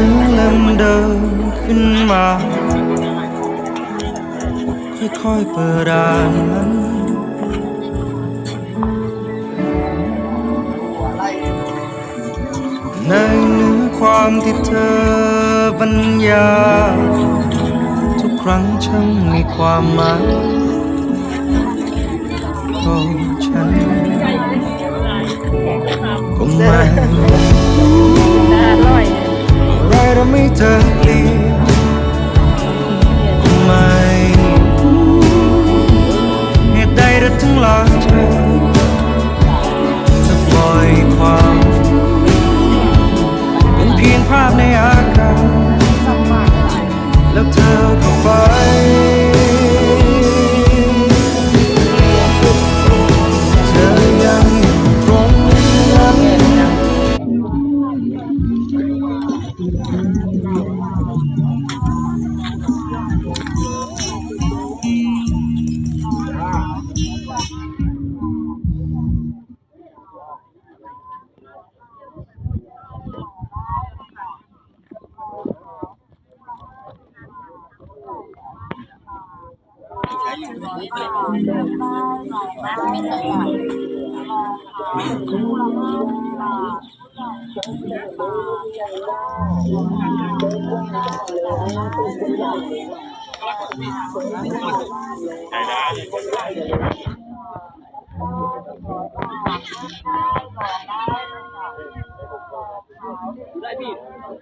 สือเล่มเดิมขึ้นมาค่อยๆเปิดอ่านมันในเนื้อความที่เธอบรรยายทุกครั้งช่างมีความหมายต่อฉันก็ไม่อะไรทำให้เธอเปลี่ยนก็ไม่เหตุใดเธอถึงละเธอจะปล่อยความเป็นเพียงภาพในอากาศแล้วเธอก็ไปเธอยังอยู่ตรงนั้นได้พี่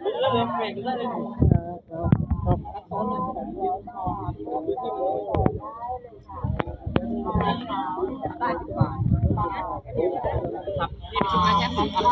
ได้เลยเบรกได้เลยซ้อนเลยได้10 บาทครับนี่เป็นชุดแม่แจ๊ค